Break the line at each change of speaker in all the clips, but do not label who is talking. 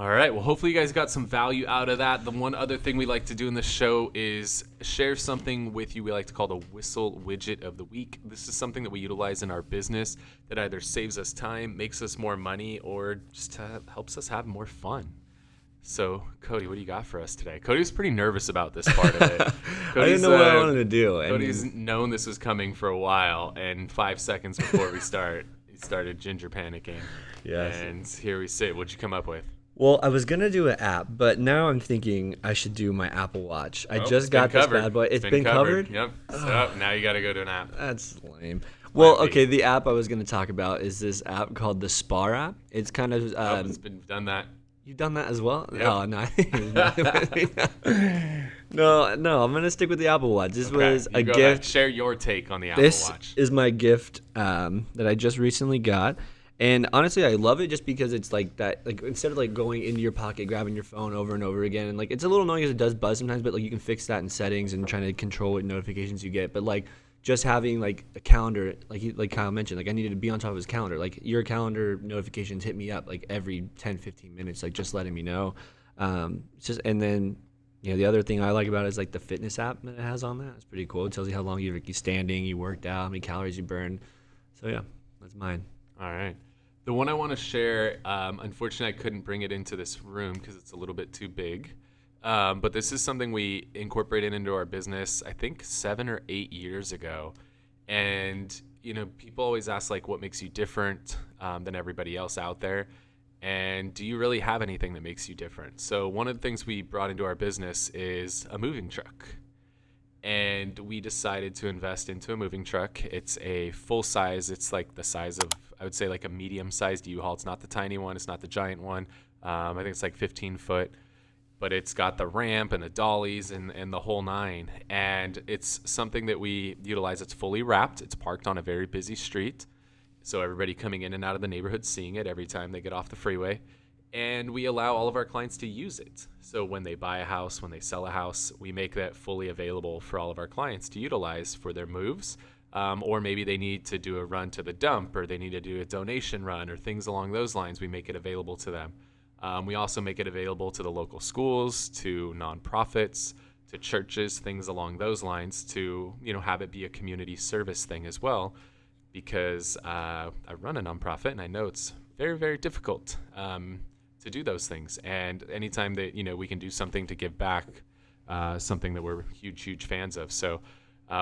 All right. Well, hopefully you guys got some value out of that. The one other thing we like to do in the show is share something with you we like to call the Whissel Widget of the week. This is something that we utilize in our business that either saves us time, makes us more money, or just helps us have more fun. So, Cody, what do you got for us today? Cody was pretty nervous about this part of it.
I didn't know what I wanted to do.
Cody's known this was coming for a while, and 5 seconds before we start, he started ginger panicking.
Yes.
And here we sit. What'd you come up with?
Well, I was going to do an app, but now I'm thinking I should do my Apple Watch. I just got
covered.
this bad boy. It's been covered?
Yep. So now you got to go to an app.
That's lame. Well, okay, the app I was going to talk about is this app called the Spar app. It's kind of...
it's been done that.
You've done that as well?
Yep.
Oh, no. I think it was no, I'm going to stick with the Apple Watch. This was a gift.
Ahead. Share your take on the Apple Watch.
This is my gift that I just recently got. And honestly, I love it just because it's like that. Like instead of like going into your pocket, grabbing your phone over and over again, and like it's a little annoying because it does buzz sometimes. But like you can fix that in settings and trying to control what notifications you get. But like just having like a calendar, like Kyle mentioned, like I needed to be on top of his calendar. Like your calendar notifications hit me up like every 10, 15 minutes, like just letting me know. And then the other thing I like about it is like the fitness app that it has on that. It's pretty cool. It tells you how long you're standing, you worked out, how many calories you burned. So yeah, that's mine.
All right. The one I want to share, unfortunately, I couldn't bring it into this room because it's a little bit too big. But this is something we incorporated into our business, I think 7 or 8 years ago. And, people always ask, like, what makes you different than everybody else out there? And do you really have anything that makes you different? So one of the things we brought into our business is a moving truck. And we decided to invest into a moving truck. It's a full size. It's like the size of, I would say, like a medium-sized U-Haul. It's not the tiny one. It's not the giant one. I think it's like 15 foot. But it's got the ramp and the dollies and the whole nine. And it's something that we utilize. It's fully wrapped. It's parked on a very busy street. So everybody coming in and out of the neighborhood seeing it every time they get off the freeway. And we allow all of our clients to use it. So when they buy a house, when they sell a house, we make that fully available for all of our clients to utilize for their moves. Or maybe they need to do a run to the dump, or they need to do a donation run, or things along those lines. We make it available to them. We also make it available to the local schools, to nonprofits, to churches, things along those lines, to have it be a community service thing as well. Because I run a nonprofit, and I know it's very, very difficult to do those things. And anytime that we can do something to give back, something that we're huge fans of. So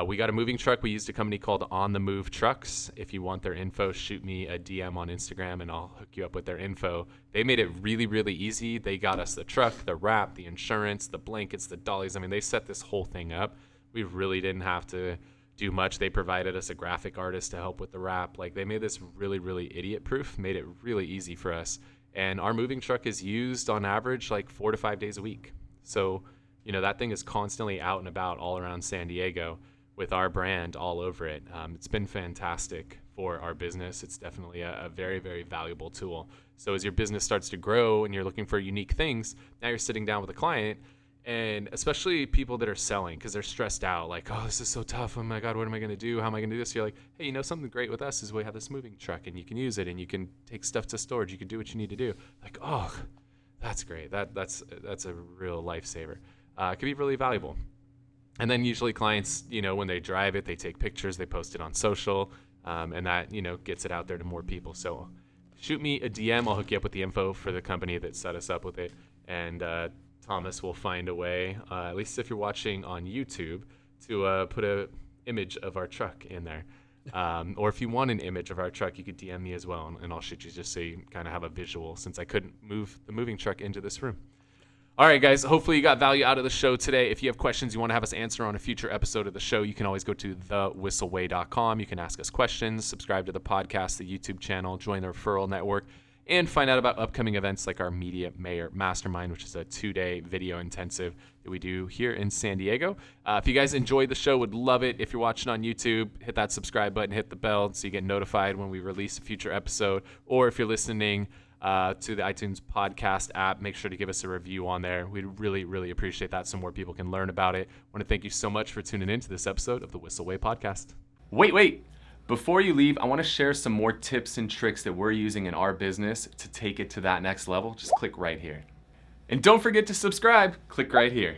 we got a moving truck. We used a company called On the Move Trucks. If you want their info, shoot me a DM on Instagram and I'll hook you up with their info. They made it really, really easy. They got us the truck, the wrap, the insurance, the blankets, the dollies. I mean, they set this whole thing up. We really didn't have to do much. They provided us a graphic artist to help with the wrap. Like, they made this really, really idiot proof, made it really easy for us. And our moving truck is used on average like 4 to 5 days a week. So, that thing is constantly out and about all around San Diego with our brand all over it. It's been fantastic for our business. It's definitely a very, very valuable tool. So as your business starts to grow and you're looking for unique things, now you're sitting down with a client, and especially people that are selling because they're stressed out, like, oh, this is so tough. Oh my God, what am I going to do? How am I going to do this? You're like, hey, something great with us is we have this moving truck and you can use it and you can take stuff to storage. You can do what you need to do. Like, oh, that's great. That's a real lifesaver. It can be really valuable. And then usually clients, when they drive it, they take pictures, they post it on social, and that, gets it out there to more people. So shoot me a DM. I'll hook you up with the info for the company that set us up with it. And Thomas will find a way, at least if you're watching on YouTube, to put a image of our truck in there. Or if you want an image of our truck, you could DM me as well, and I'll shoot you just so you kind of have a visual, since I couldn't move the moving truck into this room. All right, guys, hopefully you got value out of the show today. If you have questions you want to have us answer on a future episode of the show, you can always go to thewhisselway.com. You can ask us questions, subscribe to the podcast, the YouTube channel, join the referral network, and find out about upcoming events like our Media Mayor Mastermind, which is a 2-day video intensive that we do here in San Diego. If you guys enjoyed the show, would love it. If you're watching on YouTube, hit that subscribe button, hit the bell so you get notified when we release a future episode. Or if you're listening to the iTunes podcast app, make sure to give us a review on there. We'd really, really appreciate that so more people can learn about it. I want to thank you so much for tuning in to this episode of the Whissel Way podcast. Wait. Before you leave, I want to share some more tips and tricks that we're using in our business to take it to that next level. Just click right here. And don't forget to subscribe. Click right here.